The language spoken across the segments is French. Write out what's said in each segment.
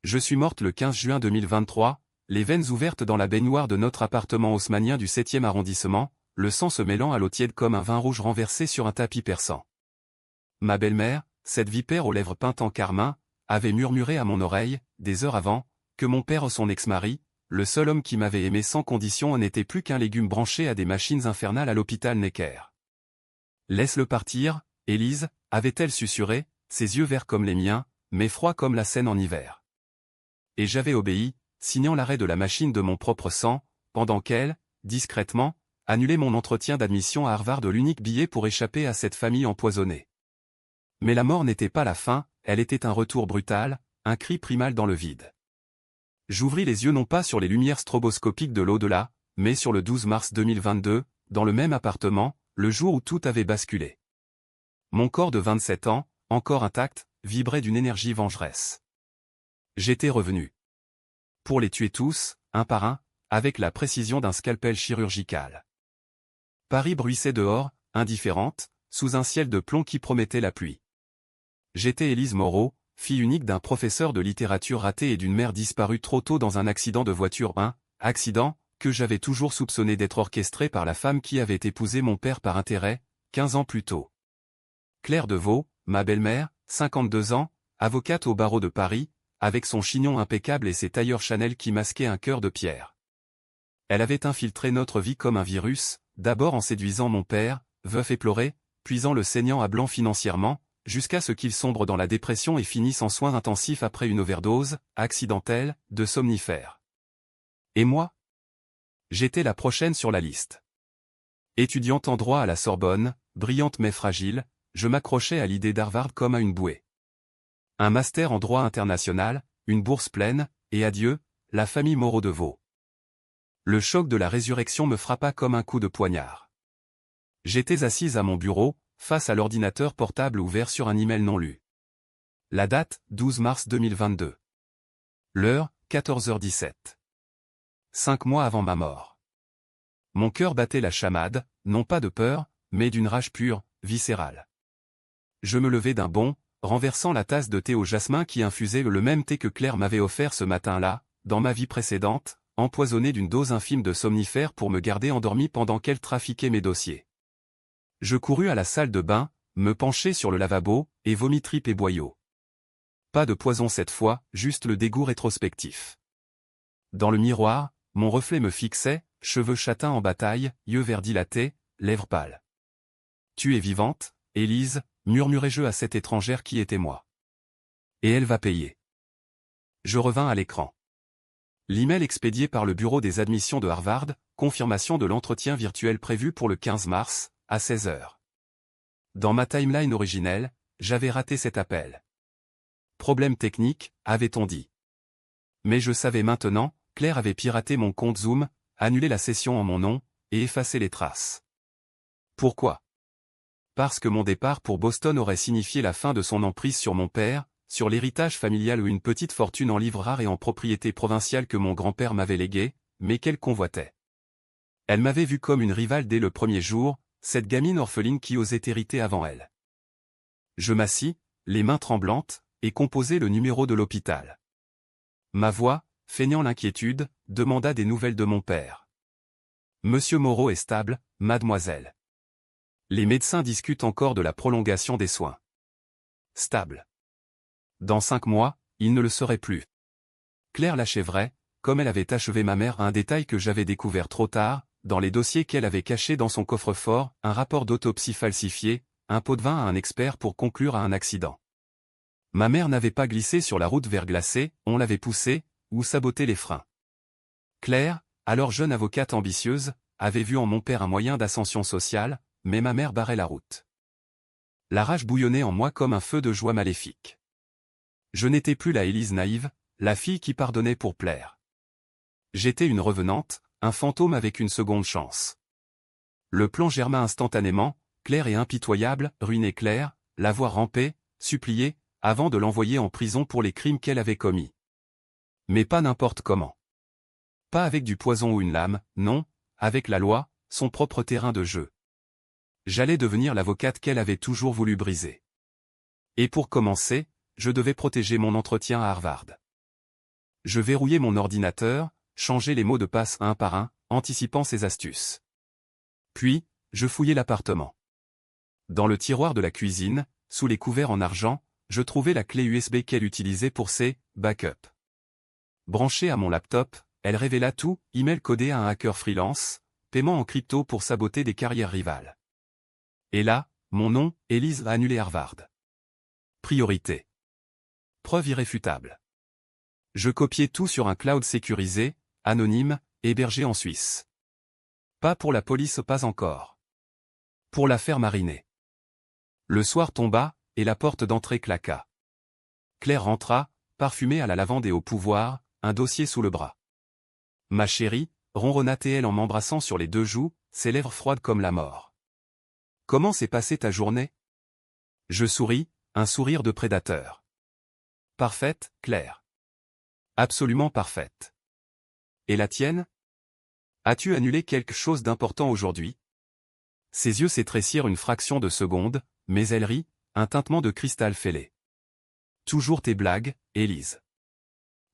Je suis morte le 15 juin 2023, les veines ouvertes dans la baignoire de notre appartement haussmannien du 7e arrondissement, le sang se mêlant à l'eau tiède comme un vin rouge renversé sur un tapis perçant. Ma belle-mère, cette vipère aux lèvres peintes en carmin, avait murmuré à mon oreille, des heures avant, que mon père, son ex-mari, le seul homme qui m'avait aimé sans condition, n'était plus qu'un légume branché à des machines infernales à l'hôpital Necker. Laisse-le partir, Élise, avait-elle susurré, ses yeux verts comme les miens, mais froids comme la Seine en hiver. Et j'avais obéi, signant l'arrêt de la machine de mon propre sang, pendant qu'elle, discrètement, annulait mon entretien d'admission à Harvard, l'unique billet pour échapper à cette famille empoisonnée. Mais la mort n'était pas la fin, elle était un retour brutal, un cri primal dans le vide. J'ouvris les yeux non pas sur les lumières stroboscopiques de l'au-delà, mais sur le 12 mars 2022, dans le même appartement, le jour où tout avait basculé. Mon corps de 27 ans, encore intact, vibrait d'une énergie vengeresse. J'étais revenu. Pour les tuer tous, un par un, avec la précision d'un scalpel chirurgical. Paris bruissait dehors, indifférente, sous un ciel de plomb qui promettait la pluie. J'étais Élise Moreau, fille unique d'un professeur de littérature raté et d'une mère disparue trop tôt dans un accident de voiture, un accident que j'avais toujours soupçonné d'être orchestré par la femme qui avait épousé mon père par intérêt, 15 ans plus tôt. Claire Deveau, ma belle-mère, 52 ans, avocate au barreau de Paris, avec son chignon impeccable et ses tailleurs Chanel qui masquaient un cœur de pierre. Elle avait infiltré notre vie comme un virus, d'abord en séduisant mon père, veuf éploré, puis en le saignant à blanc financièrement, jusqu'à ce qu'il sombre dans la dépression et finisse en soins intensifs après une overdose, accidentelle, de somnifères. Et moi? J'étais la prochaine sur la liste. Étudiante en droit à la Sorbonne, brillante mais fragile, je m'accrochais à l'idée d'Harvard comme à une bouée. Un master en droit international, une bourse pleine, et adieu, la famille Moreau-Deveau. Le choc de la résurrection me frappa comme un coup de poignard. J'étais assise à mon bureau, face à l'ordinateur portable ouvert sur un email non lu. La date, 12 mars 2022. L'heure, 14h17. 5 mois avant ma mort. Mon cœur battait la chamade, non pas de peur, mais d'une rage pure, viscérale. Je me levai d'un bond, renversant la tasse de thé au jasmin qui infusait le même thé que Claire m'avait offert ce matin-là, dans ma vie précédente, empoisonné d'une dose infime de somnifères pour me garder endormi pendant qu'elle trafiquait mes dossiers. Je courus à la salle de bain, me penchai sur le lavabo, et vomis tripes et boyaux. Pas de poison cette fois, juste le dégoût rétrospectif. Dans le miroir, mon reflet me fixait, cheveux châtains en bataille, yeux verts dilatés, lèvres pâles. « Tu es vivante, Élise », murmurai-je à cette étrangère qui était moi. Et elle va payer. Je revins à l'écran. L'email expédié par le bureau des admissions de Harvard, confirmation de l'entretien virtuel prévu pour le 15 mars, à 16h. Dans ma timeline originelle, j'avais raté cet appel. Problème technique, avait-on dit. Mais je savais maintenant, Claire avait piraté mon compte Zoom, annulé la session en mon nom, et effacé les traces. Pourquoi? Parce que mon départ pour Boston aurait signifié la fin de son emprise sur mon père, sur l'héritage familial ou une petite fortune en livres rares et en propriété provinciale que mon grand-père m'avait léguée, mais qu'elle convoitait. Elle m'avait vu comme une rivale dès le premier jour, cette gamine orpheline qui osait hériter avant elle. Je m'assis, les mains tremblantes, et composai le numéro de l'hôpital. Ma voix, feignant l'inquiétude, demanda des nouvelles de mon père. Monsieur Moreau est stable, mademoiselle. Les médecins discutent encore de la prolongation des soins. Stable. Dans 5 mois, il ne le serait plus. Claire l'achèverait, comme elle avait achevé ma mère, un détail que j'avais découvert trop tard, dans les dossiers qu'elle avait cachés dans son coffre-fort, un rapport d'autopsie falsifié, un pot de vin à un expert pour conclure à un accident. Ma mère n'avait pas glissé sur la route verglacée, on l'avait poussée, ou saboté les freins. Claire, alors jeune avocate ambitieuse, avait vu en mon père un moyen d'ascension sociale, mais ma mère barrait la route. La rage bouillonnait en moi comme un feu de joie maléfique. Je n'étais plus la Élise naïve, la fille qui pardonnait pour plaire. J'étais une revenante, un fantôme avec une seconde chance. Le plan germa instantanément, clair et impitoyable, ruiner Claire, la voir ramper, supplier, avant de l'envoyer en prison pour les crimes qu'elle avait commis. Mais pas n'importe comment. Pas avec du poison ou une lame, non, avec la loi, son propre terrain de jeu. J'allais devenir l'avocate qu'elle avait toujours voulu briser. Et pour commencer, je devais protéger mon entretien à Harvard. Je verrouillai mon ordinateur, changeai les mots de passe un par un, anticipant ses astuces. Puis, je fouillai l'appartement. Dans le tiroir de la cuisine, sous les couverts en argent, je trouvai la clé USB qu'elle utilisait pour ses backups. Branchée à mon laptop, elle révéla tout, email codé à un hacker freelance, paiement en crypto pour saboter des carrières rivales. Et là, mon nom, Élise a annulé Harvard. Priorité. Preuve irréfutable. Je copiais tout sur un cloud sécurisé, anonyme, hébergé en Suisse. Pas pour la police, pas encore. Pour la faire mariner. Le soir tomba, et la porte d'entrée claqua. Claire rentra, parfumée à la lavande et au pouvoir, un dossier sous le bras. Ma chérie, ronronna-t-elle en m'embrassant sur les 2 joues, ses lèvres froides comme la mort. Comment s'est passée ta journée? Je souris, un sourire de prédateur. Parfaite, Claire. Absolument parfaite. Et la tienne? As-tu annulé quelque chose d'important aujourd'hui? Ses yeux s'étrécirent une fraction de seconde, mais elle rit, un tintement de cristal fêlé. Toujours tes blagues, Élise.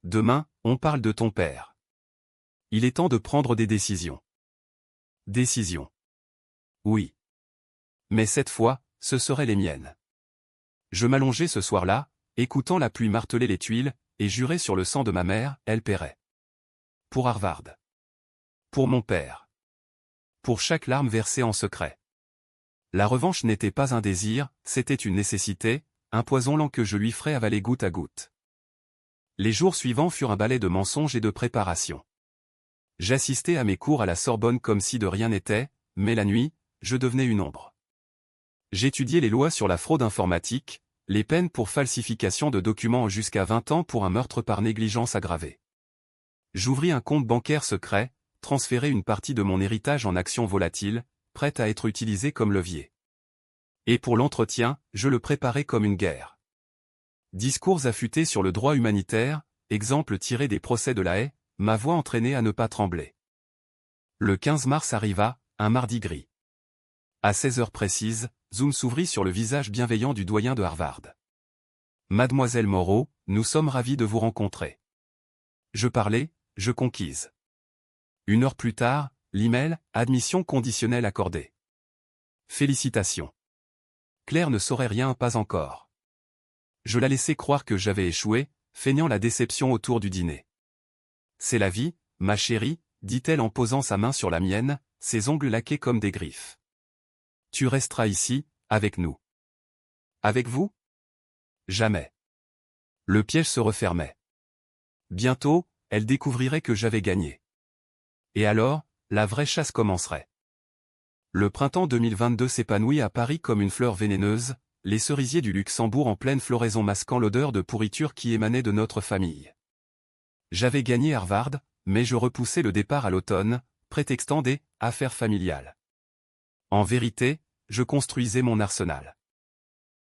Demain, on parle de ton père. Il est temps de prendre des décisions. Décisions. Oui. Mais cette fois, ce seraient les miennes. Je m'allongeai ce soir-là, écoutant la pluie marteler les tuiles, et jurai sur le sang de ma mère, elle paierait. Pour Harvard. Pour mon père. Pour chaque larme versée en secret. La revanche n'était pas un désir, c'était une nécessité, un poison lent que je lui ferais avaler goutte à goutte. Les jours suivants furent un balai de mensonges et de préparation. J'assistais à mes cours à la Sorbonne comme si de rien n'était, mais la nuit, je devenais une ombre. J'étudiais les lois sur la fraude informatique, les peines pour falsification de documents jusqu'à 20 ans pour un meurtre par négligence aggravée. J'ouvris un compte bancaire secret, transférai une partie de mon héritage en actions volatiles, prête à être utilisée comme levier. Et pour l'entretien, je le préparais comme une guerre. Discours affûtés sur le droit humanitaire, exemples tirés des procès de La Haye, ma voix entraînée à ne pas trembler. Le 15 mars arriva, un mardi gris. À 16 heures précises, Zoom s'ouvrit sur le visage bienveillant du doyen de Harvard. Mademoiselle Moreau, nous sommes ravis de vous rencontrer. Je parlais, je conquise. 1 heure plus tard, l'email, admission conditionnelle accordée. Félicitations. Claire ne saurait rien, pas encore. Je la laissais croire que j'avais échoué, feignant la déception autour du dîner. C'est la vie, ma chérie, dit-elle en posant sa main sur la mienne, ses ongles laqués comme des griffes. Tu resteras ici, avec nous. Avec vous? Jamais. Le piège se refermait. Bientôt, elle découvrirait que j'avais gagné. Et alors, la vraie chasse commencerait. Le printemps 2022 s'épanouit à Paris comme une fleur vénéneuse, les cerisiers du Luxembourg en pleine floraison masquant l'odeur de pourriture qui émanait de notre famille. J'avais gagné Harvard, mais je repoussais le départ à l'automne, prétextant des « affaires familiales ». En vérité, je construisais mon arsenal.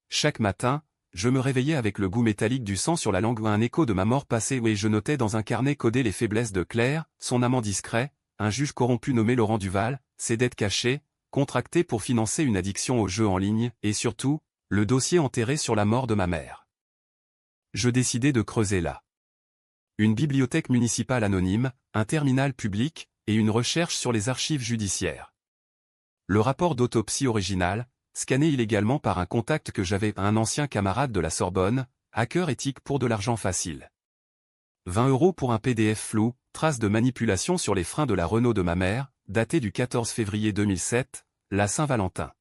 Chaque matin, je me réveillais avec le goût métallique du sang sur la langue, un écho de ma mort passée, et je notais dans un carnet codé les faiblesses de Claire, son amant discret, un juge corrompu nommé Laurent Duval, ses dettes cachées, contractées pour financer une addiction aux jeux en ligne, et surtout, le dossier enterré sur la mort de ma mère. Je décidai de creuser là. Une bibliothèque municipale anonyme, un terminal public, et une recherche sur les archives judiciaires. Le rapport d'autopsie original, scanné illégalement par un contact que j'avais, un ancien camarade de la Sorbonne, hacker éthique pour de l'argent facile. 20 € pour un PDF flou, trace de manipulation sur les freins de la Renault de ma mère, daté du 14 février 2007, la Saint-Valentin.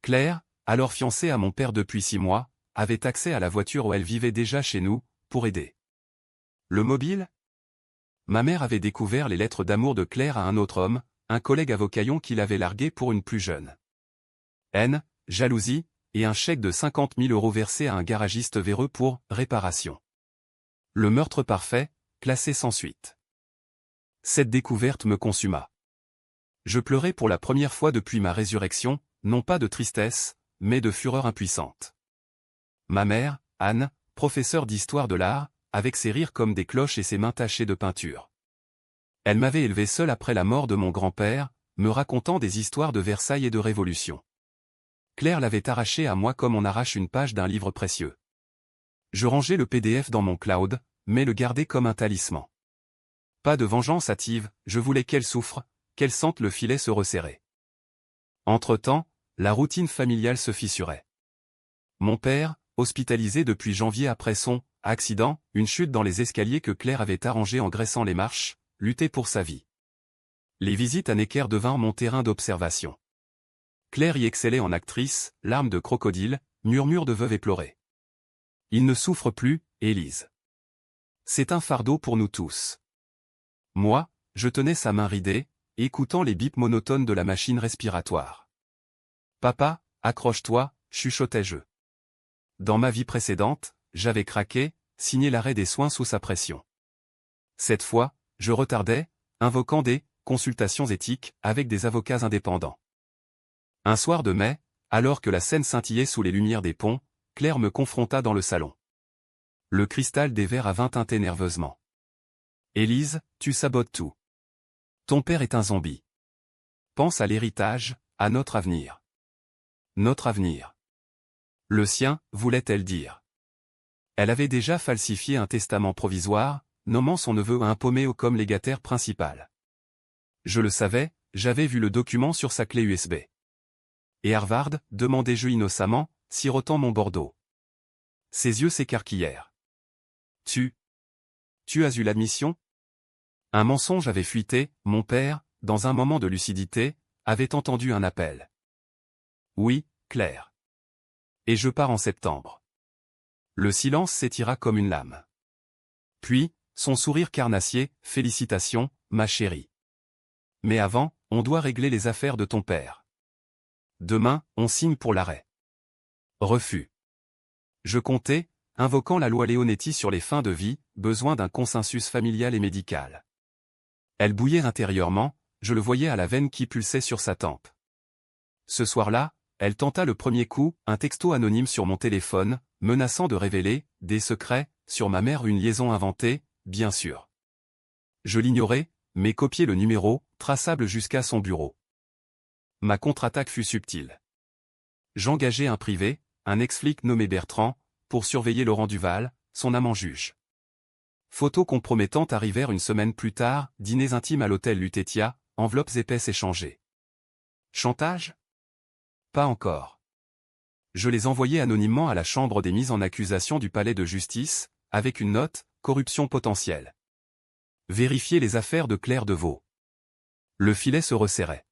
Claire, alors fiancée à mon père depuis 6 mois, avait accès à la voiture où elle vivait déjà chez nous, pour aider. Le mobile? Ma mère avait découvert les lettres d'amour de Claire à un autre homme, un collègue avocaillon qui l'avait largué pour une plus jeune. Haine, jalousie, et un chèque de 50 000 € versé à un garagiste véreux pour réparation. Le meurtre parfait, classé sans suite. Cette découverte me consuma. Je pleurais pour la première fois depuis ma résurrection, non pas de tristesse, mais de fureur impuissante. Ma mère, Anne, professeure d'histoire de l'art, avec ses rires comme des cloches et ses mains tachées de peinture. Elle m'avait élevé seule après la mort de mon grand-père, me racontant des histoires de Versailles et de Révolution. Claire l'avait arraché à moi comme on arrache une page d'un livre précieux. Je rangeai le PDF dans mon cloud, mais le garder comme un talisman. Pas de vengeance hâtive, je voulais qu'elle souffre, qu'elle sente le filet se resserrer. Entre-temps, la routine familiale se fissurait. Mon père, hospitalisé depuis janvier après son accident, une chute dans les escaliers que Claire avait arrangé en graissant les marches, luttait pour sa vie. Les visites à Necker devinrent mon terrain d'observation. Claire y excellait en actrice, larmes de crocodile, murmures de veuve éplorée. Il ne souffre plus, Élise. C'est un fardeau pour nous tous. Moi, je tenais sa main ridée, écoutant les bips monotones de la machine respiratoire. Papa, accroche-toi, chuchotais-je. Dans ma vie précédente, j'avais craqué, signé l'arrêt des soins sous sa pression. Cette fois, je retardais, invoquant des consultations éthiques avec des avocats indépendants. Un soir de mai, alors que la Seine scintillait sous les lumières des ponts, Claire me confronta dans le salon. Le cristal des verres à vin tintait nerveusement. « Élise, tu sabotes tout. Ton père est un zombie. Pense à l'héritage, à notre avenir. » Notre avenir. Le sien, voulait-elle dire. Elle avait déjà falsifié un testament provisoire, nommant son neveu un Poméo comme légataire principal. Je le savais, j'avais vu le document sur sa clé USB. Et Harvard, demandai-je innocemment, sirotant mon Bordeaux. Ses yeux s'écarquillèrent. Tu as eu l'admission? Un mensonge avait fuité, mon père, dans un moment de lucidité, avait entendu un appel. Oui, Claire. Et je pars en septembre. Le silence s'étira comme une lame. Puis, son sourire carnassier, félicitations, ma chérie. Mais avant, on doit régler les affaires de ton père. Demain, on signe pour l'arrêt. Refus. Je comptais, invoquant la loi Leonetti sur les fins de vie, besoin d'un consensus familial et médical. Elle bouillait intérieurement, je le voyais à la veine qui pulsait sur sa tempe. Ce soir-là, elle tenta le premier coup, un texto anonyme sur mon téléphone, menaçant de révéler des secrets sur ma mère, une liaison inventée, bien sûr. Je l'ignorais, mais copiai le numéro, traçable jusqu'à son bureau. Ma contre-attaque fut subtile. J'engageai un privé, un ex-flic nommé Bertrand, pour surveiller Laurent Duval, son amant juge. Photos compromettantes arrivèrent une semaine plus tard, dîners intimes à l'hôtel Lutetia, enveloppes épaisses échangées. Chantage? Pas encore. Je les envoyai anonymement à la chambre des mises en accusation du palais de justice, avec une note, corruption potentielle. Vérifier les affaires de Claire Deveau. Le filet se resserrait.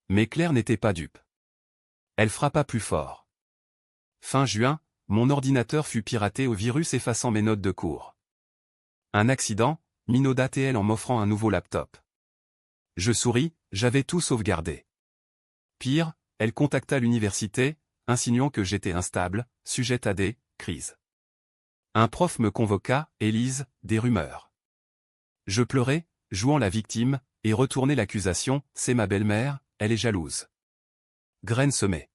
Mais Claire n'était pas dupe. Elle frappa plus fort. Fin juin, mon ordinateur fut piraté au virus effaçant mes notes de cours. Un accident, minauda TL en m'offrant un nouveau laptop. Je souris, j'avais tout sauvegardé. Pire, elle contacta l'université, insinuant que j'étais instable, sujette à des crises. Un prof me convoqua, Élise, des rumeurs. Je pleurais, jouant la victime, et retournai l'accusation, c'est ma belle-mère, elle est jalouse. Graine semée.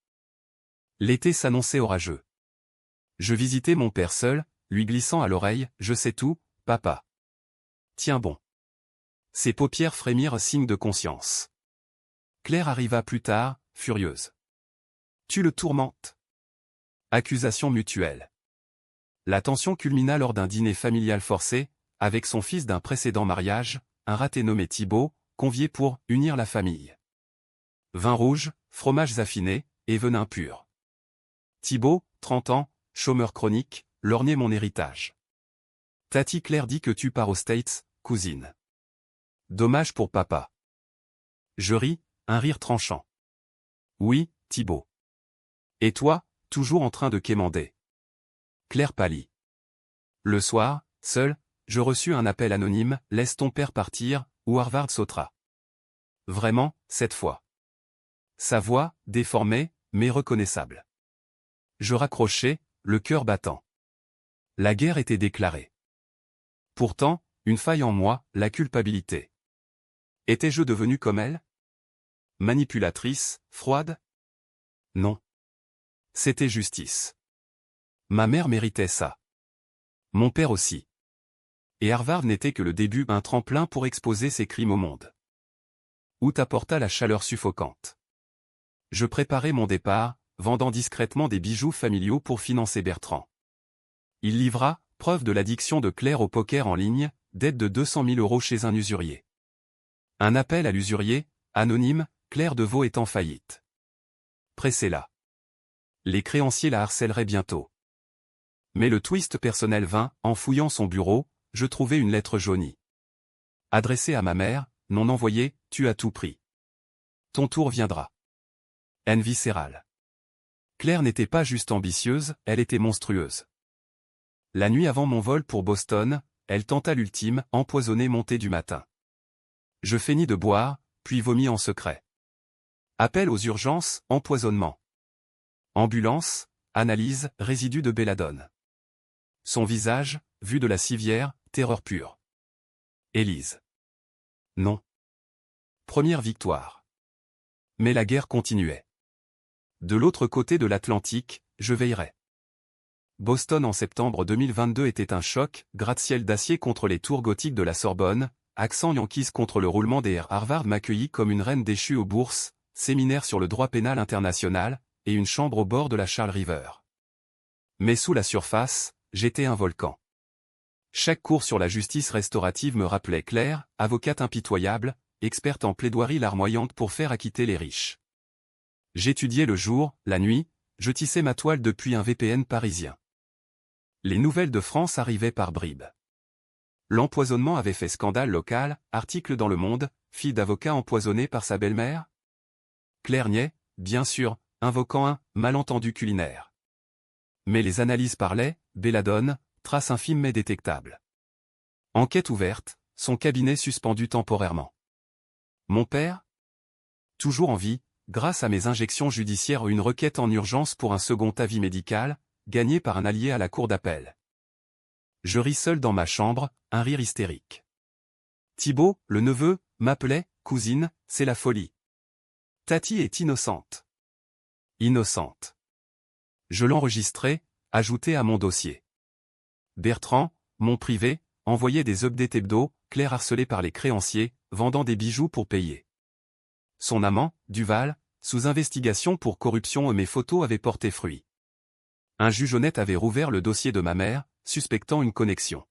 L'été s'annonçait orageux. Je visitais mon père seul, lui glissant à l'oreille, je sais tout, papa. Tiens bon. Ses paupières frémirent signe de conscience. Claire arriva plus tard, furieuse. Tu le tourmentes. Accusation mutuelle. La tension culmina lors d'un dîner familial forcé, avec son fils d'un précédent mariage, un raté nommé Thibaut, convié pour unir la famille. Vin rouge, fromages affinés, et venin pur. Thibaut, 30 ans, chômeur chronique, lorgnait mon héritage. Tati Claire dit que tu pars aux States, cousine. Dommage pour papa. Je ris, un rire tranchant. Oui, Thibaut. Et toi, toujours en train de quémander. Claire pâlit. Le soir, seul, je reçus un appel anonyme, laisse ton père partir, ou Harvard sautera. Vraiment, cette fois. Sa voix, déformée, mais reconnaissable. Je raccrochai, le cœur battant. La guerre était déclarée. Pourtant, une faille en moi, la culpabilité. Étais-je devenu comme elle? Manipulatrice, froide? Non. C'était justice. Ma mère méritait ça. Mon père aussi. Et Harvard n'était que le début, un tremplin pour exposer ses crimes au monde. Août apporta la chaleur suffocante. Je préparais mon départ, vendant discrètement des bijoux familiaux pour financer Bertrand. Il livra, preuve de l'addiction de Claire au poker en ligne, dette de 200 000 € chez un usurier. Un appel à l'usurier, anonyme, Claire Deveau est en faillite. Pressez-la. Les créanciers la harcèleraient bientôt. Mais le twist personnel vint, en fouillant son bureau, je trouvai une lettre jaunie. Adressée à ma mère, non envoyée, tu as tout pris. Ton tour viendra. Haine viscérale. Claire n'était pas juste ambitieuse, elle était monstrueuse. La nuit avant mon vol pour Boston, elle tenta l'ultime, empoisonner montée du matin. Je feignis de boire, puis vomis en secret. Appel aux urgences, empoisonnement. Ambulance, analyse, résidu de belladone. Son visage, vu de la civière, terreur pure. Élise. Non. Première victoire. Mais la guerre continuait. De l'autre côté de l'Atlantique, je veillerais. Boston en septembre 2022 était un choc, gratte-ciel d'acier contre les tours gothiques de la Sorbonne, accent Yankees contre le roulement des airs. Harvard m'accueillit comme une reine déchue aux bourses, séminaire sur le droit pénal international, et une chambre au bord de la Charles River. Mais sous la surface, j'étais un volcan. Chaque cours sur la justice restaurative me rappelait Claire, avocate impitoyable, experte en plaidoirie larmoyante pour faire acquitter les riches. J'étudiais le jour, la nuit, je tissais ma toile depuis un VPN parisien. Les nouvelles de France arrivaient par bribes. L'empoisonnement avait fait scandale local, article dans Le Monde, fille d'avocat empoisonnée par sa belle-mère. Claire niait, bien sûr, invoquant un malentendu culinaire. Mais les analyses parlaient, belladone, trace infime mais détectable. Enquête ouverte, son cabinet suspendu temporairement. Mon père? Toujours en vie, grâce à mes injections judiciaires, une requête en urgence pour un second avis médical, gagné par un allié à la cour d'appel. Je ris seul dans ma chambre, un rire hystérique. Thibaut, le neveu, m'appelait, cousine, c'est la folie. Tati est innocente. Innocente. Je l'enregistrai, ajouté à mon dossier. Bertrand, mon privé, envoyait des updates hebdo, Claire harcelée par les créanciers, vendant des bijoux pour payer. Son amant, Duval, sous investigation pour corruption, mes photos avaient porté fruit. Un juge honnête avait rouvert le dossier de ma mère, suspectant une connexion.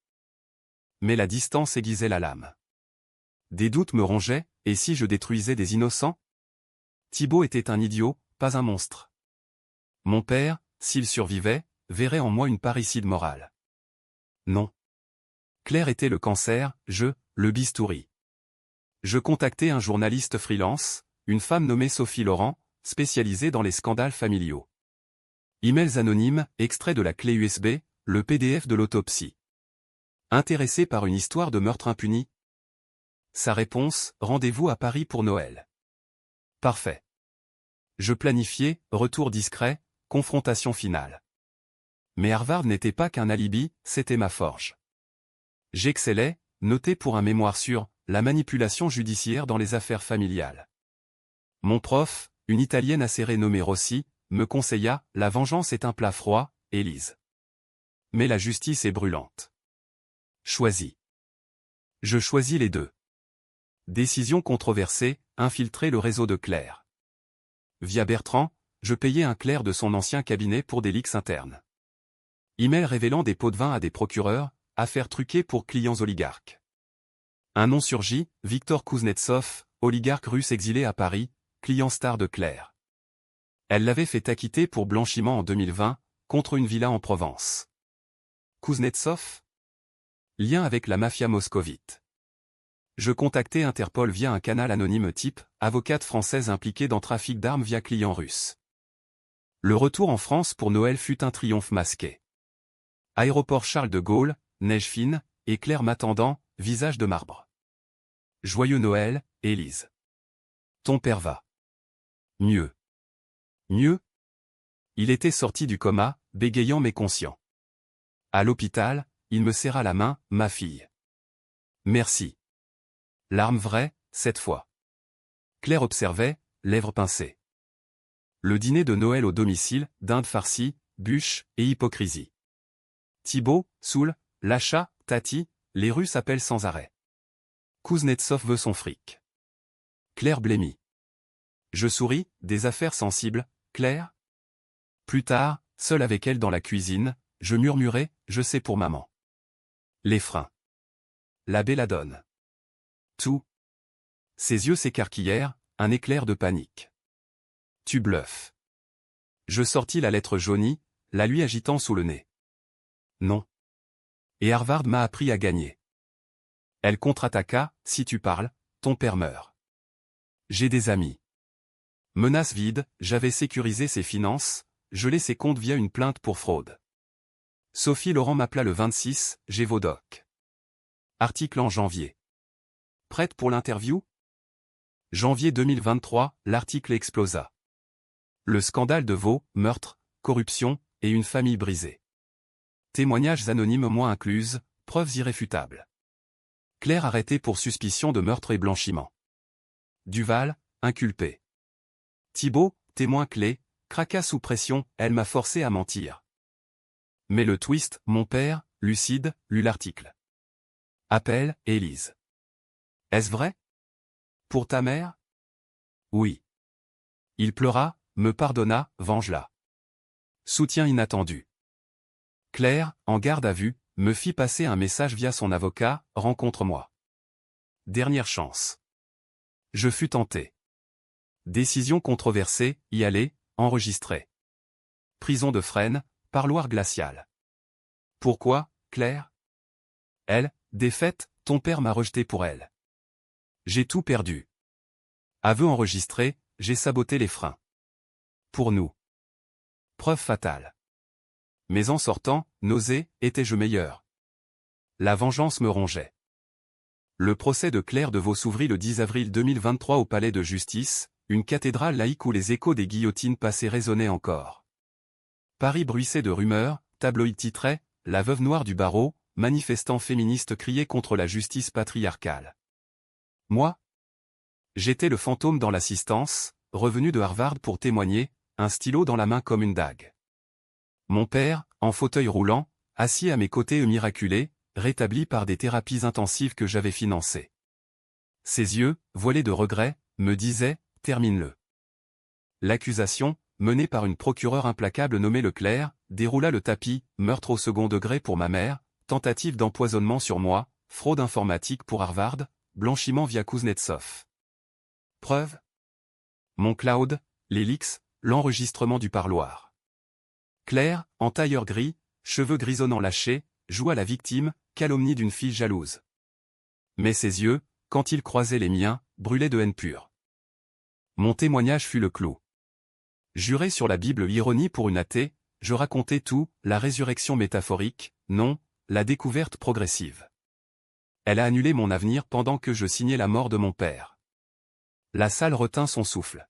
Mais la distance aiguisait la lame. Des doutes me rongeaient, et si je détruisais des innocents? Thibaut était un idiot, pas un monstre. Mon père, s'il survivait, verrait en moi une parricide morale. Non. Claire était le cancer, le bistouri. Je contactai un journaliste freelance, une femme nommée Sophie Laurent, spécialisée dans les scandales familiaux. Emails anonymes, extraits de la clé USB, le PDF de l'autopsie. Intéressé par une histoire de meurtre impuni? Sa réponse, rendez-vous à Paris pour Noël. Parfait. Je planifiais, retour discret, confrontation finale. Mais Harvard n'était pas qu'un alibi, c'était ma forge. J'excellais, noté pour un mémoire sur la manipulation judiciaire dans les affaires familiales. Mon prof, une Italienne assez renommée Rossi, me conseilla, la vengeance est un plat froid, Élise. Mais la justice est brûlante. Choisis. Je choisis les deux. Décision controversée, infiltrer le réseau de Claire. Via Bertrand, je payais un clerc de son ancien cabinet pour des leaks internes. Email révélant des pots de vin à des procureurs, affaires truquées pour clients oligarques. Un nom surgit, Viktor Kuznetsov, oligarque russe exilé à Paris, client star de Claire. Elle l'avait fait acquitter pour blanchiment en 2020, contre une villa en Provence. Kuznetsov? Lien avec la mafia moscovite. Je contactai Interpol via un canal anonyme type, avocate française impliquée dans trafic d'armes via client russe. Le retour en France pour Noël fut un triomphe masqué. Aéroport Charles de Gaulle, neige fine, et Claire m'attendant, visage de marbre. Joyeux Noël, Élise. Ton père va. Mieux. Mieux? Il était sorti du coma, bégayant mais conscient. À l'hôpital, il me serra la main, ma fille. Merci. Larmes vraies, cette fois. Claire observait, lèvres pincées. Le dîner de Noël au domicile, dinde farcie, bûche et hypocrisie. Thibaut, saoul, l'achat, Tati, les Russes appellent sans arrêt. Kuznetsov veut son fric. Claire blêmit. Je souris, des affaires sensibles, Claire? Plus tard, seul avec elle dans la cuisine, je murmurai, je sais pour maman. Les freins. La belladone. Tout. Ses yeux s'écarquillèrent, un éclair de panique. Tu bluffes. Je sortis la lettre jaunie, la lui agitant sous le nez. Non. Et Harvard m'a appris à gagner. Elle contre-attaqua, si tu parles, ton père meurt. J'ai des amis. Menace vide, j'avais sécurisé ses finances, gelé ses comptes via une plainte pour fraude. Sophie Laurent m'appela le 26, j'ai vos docs. Article en janvier. Prête pour l'interview? Janvier 2023, l'article explosa. Le scandale de Vaux, meurtre, corruption, et une famille brisée. Témoignages anonymes moins incluses, preuves irréfutables. Claire arrêtée pour suspicion de meurtre et blanchiment. Duval, inculpé. Thibault, témoin clé, craqua sous pression, elle m'a forcé à mentir. Mais le twist, mon père, lucide, lut l'article. Appel, Élise. Est-ce vrai? Pour ta mère? Oui. Il pleura, me pardonna, venge-la. Soutien inattendu. Claire, en garde à vue, me fit passer un message via son avocat, rencontre-moi. Dernière chance. Je fus tenté. Décision controversée, y aller, enregistré. Prison de Fresnes, parloir glacial. Pourquoi, Claire? Elle, défaite, ton père m'a rejeté pour elle. J'ai tout perdu. Aveu enregistré, j'ai saboté les freins. Pour nous. Preuve fatale. Mais en sortant, nausée, étais-je meilleur? La vengeance me rongeait. Le procès de Claire de Vaux s'ouvrit le 10 avril 2023 au palais de justice, une cathédrale laïque où les échos des guillotines passées résonnaient encore. Paris bruissait de rumeurs, tabloïds titraient, la veuve noire du barreau, manifestants féministes criaient contre la justice patriarcale. Moi? J'étais le fantôme dans l'assistance, revenu de Harvard pour témoigner, un stylo dans la main comme une dague. Mon père, en fauteuil roulant, assis à mes côtés miraculé, rétabli par des thérapies intensives que j'avais financées. Ses yeux, voilés de regret, me disaient, termine-le. L'accusation, menée par une procureure implacable nommée Leclerc, déroula le tapis, meurtre au second degré pour ma mère, tentative d'empoisonnement sur moi, fraude informatique pour Harvard, blanchiment via Kuznetsov. Preuve? Mon cloud, les leaks, l'enregistrement du parloir. Claire, en tailleur gris, cheveux grisonnants lâchés, joue à la victime, calomnie d'une fille jalouse. Mais ses yeux, quand ils croisaient les miens, brûlaient de haine pure. Mon témoignage fut le clou. Juré sur la Bible ironie pour une athée, je racontais tout, la résurrection métaphorique, non, la découverte progressive. Elle a annulé mon avenir pendant que je signais la mort de mon père. La salle retint son souffle.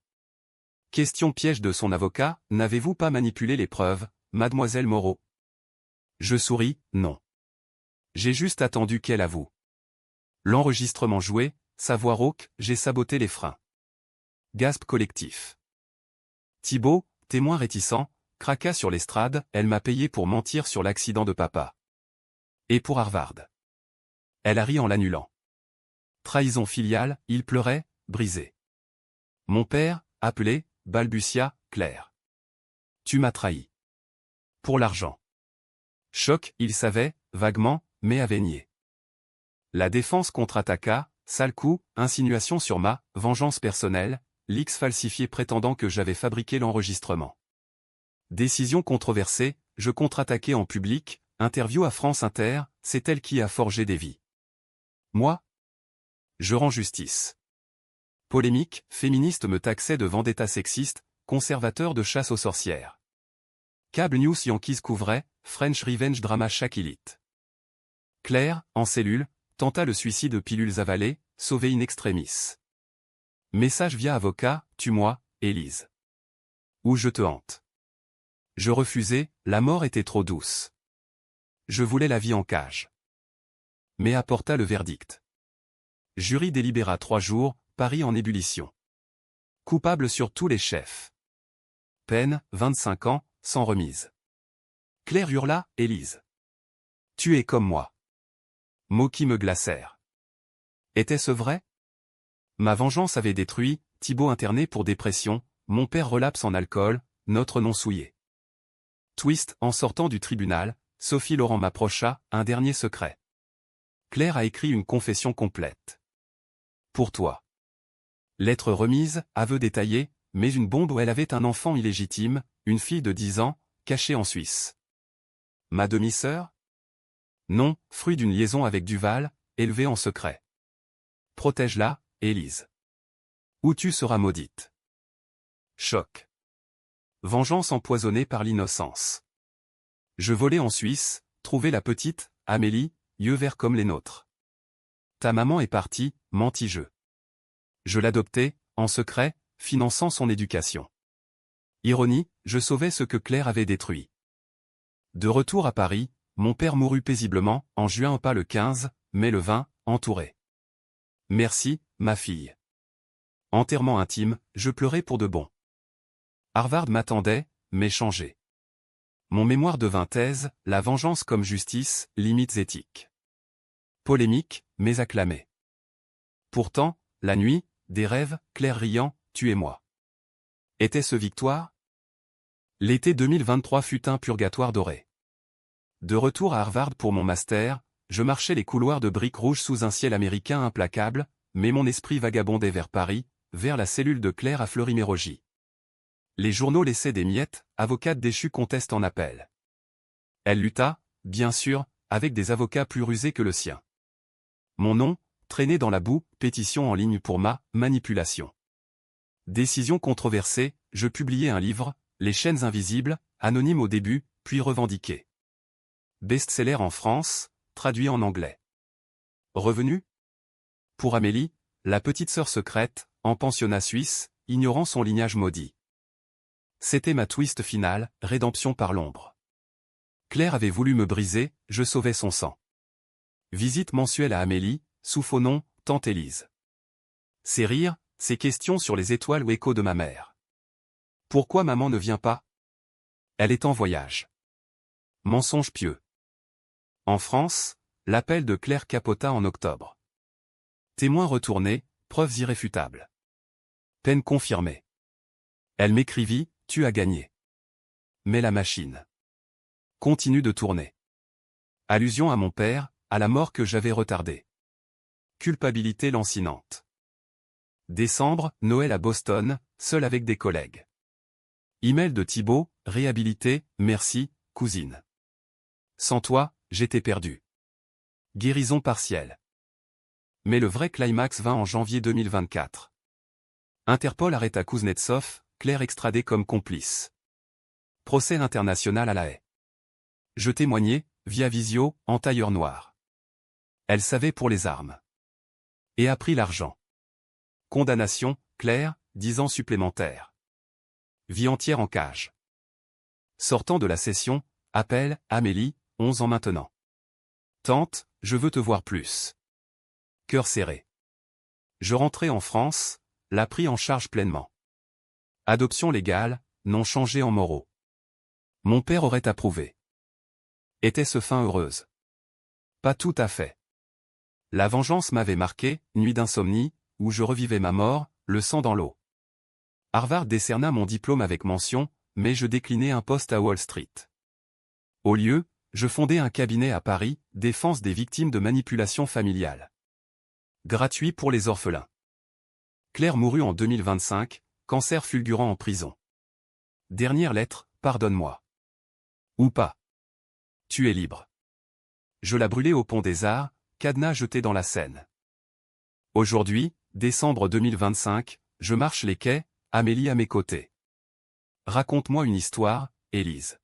Question piège de son avocat, n'avez-vous pas manipulé les preuves, mademoiselle Moreau? Je souris, non. J'ai juste attendu qu'elle avoue. L'enregistrement joué, sa voix rauque, j'ai saboté les freins. Gasp collectif. Thibault, témoin réticent, craqua sur l'estrade, elle m'a payé pour mentir sur l'accident de papa. Et pour Harvard. Elle a ri en l'annulant. Trahison filiale, il pleurait, brisé. Mon père, appelé, balbutia, Claire. Tu m'as trahi. Pour l'argent. Choc, il savait, vaguement, mais avait nié. La défense contre-attaqua, sale coup, insinuation sur ma vengeance personnelle, leaks falsifié prétendant que j'avais fabriqué l'enregistrement. Décision controversée, je contre-attaquai en public, interview à France Inter, c'est elle qui a forgé des vies. Moi? Je rends justice. Polémique, féministe me taxait de vendetta sexiste, conservateur de chasse aux sorcières. Cable News Yankees couvrait, French Revenge Drama Shaquille. Claire, en cellule, tenta le suicide pilules avalées, sauvé in extremis. Message via avocat, tue-moi, Élise. Ou je te hante. Je refusai, la mort était trop douce. Je voulais la vie en cage. Mais apporta le verdict. Jury délibéra 3 jours, Paris en ébullition. Coupable sur tous les chefs. Peine, 25 ans, sans remise. Claire hurla, Élise. Tu es comme moi. Mots qui me glacèrent. Était-ce vrai? Ma vengeance avait détruit, Thibault interné pour dépression, mon père relapse en alcool, notre nom souillé. Twist, en sortant du tribunal, Sophie Laurent m'approcha, un dernier secret. Claire a écrit une confession complète. Pour toi. Lettre remise, aveu détaillé, mais une bombe où elle avait un enfant illégitime, une fille de 10 ans, cachée en Suisse. Ma demi-sœur? Non, fruit d'une liaison avec Duval, élevée en secret. Protège-la, Élise. Ou tu seras maudite. Choc. Vengeance empoisonnée par l'innocence. Je volais en Suisse, trouvais la petite, Amélie, yeux verts comme les nôtres. Ta maman est partie, mentis-je. Je l'adoptais, en secret, finançant son éducation. Ironie, je sauvais ce que Claire avait détruit. De retour à Paris, mon père mourut paisiblement, en juin pas le 15, mais le 20, entouré. Merci, ma fille. Enterrement intime, je pleurais pour de bon. Harvard m'attendait, mais changé. Mon mémoire devint thèse, la vengeance comme justice, limites éthiques. Polémique, mais acclamé. Pourtant, la nuit, des rêves, clairs riants, tu et moi. Était-ce victoire? L'été 2023 fut un purgatoire doré. De retour à Harvard pour mon master, je marchais les couloirs de briques rouges sous un ciel américain implacable, mais mon esprit vagabondait vers Paris, vers la cellule de Claire à Fleury-Mérogis. Les journaux laissaient des miettes, avocate déchue conteste en appel. Elle lutta, bien sûr, avec des avocats plus rusés que le sien. Mon nom, traîné dans la boue, pétition en ligne pour ma manipulation. Décision controversée, je publiai un livre, Les chaînes invisibles, anonyme au début, puis revendiqué. Best-seller en France, traduit en anglais. Revenu? Pour Amélie, la petite sœur secrète, en pensionnat suisse, ignorant son lignage maudit. C'était ma twist finale, rédemption par l'ombre. Claire avait voulu me briser, je sauvais son sang. Visite mensuelle à Amélie, sous faux nom, tante Élise. Ses rires, ses questions sur les étoiles ou échos de ma mère. Pourquoi maman ne vient pas? Elle est en voyage. Mensonge pieux. En France, l'appel de Claire capota en octobre. Témoin retourné, preuves irréfutables. Peine confirmée. Elle m'écrivit, tu as gagné. Mais la machine continue de tourner. Allusion à mon père, à la mort que j'avais retardée. Culpabilité lancinante. Décembre, Noël à Boston, seul avec des collègues. Email de Thibault, réhabilité, merci, cousine. Sans toi, j'étais perdu. Guérison partielle. Mais le vrai climax vint en janvier 2024. Interpol arrêta Kuznetsov, Claire extradée comme complice. Procès international à La Haye. Je témoignais, via visio, en tailleur noir. Elle savait pour les armes. Et a pris l'argent. Condamnation, Claire, 10 ans supplémentaires. Vie entière en cage. Sortant de la session, appel, Amélie, 11 ans maintenant. Tante, je veux te voir plus. Cœur serré. Je rentrais en France, l'a pris en charge pleinement. Adoption légale, non changé en moraux. Mon père aurait approuvé. Était-ce fin heureuse? Pas tout à fait. La vengeance m'avait marqué, nuit d'insomnie, où je revivais ma mort, le sang dans l'eau. Harvard décerna mon diplôme avec mention, mais je déclinai un poste à Wall Street. Au lieu, je fondai un cabinet à Paris, défense des victimes de manipulation familiale. Gratuit pour les orphelins. Claire mourut en 2025, cancer fulgurant en prison. Dernière lettre, pardonne-moi. Ou pas. Tu es libre. Je la brûlai au pont des Arts, cadenas jeté dans la Seine. Aujourd'hui, décembre 2025, je marche les quais, Amélie à mes côtés. Raconte-moi une histoire, Élise.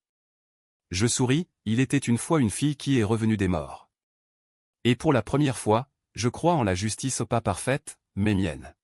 Je souris, il était une fois une fille qui est revenue des morts. Et pour la première fois, je crois en la justice pas parfaite, mais mienne.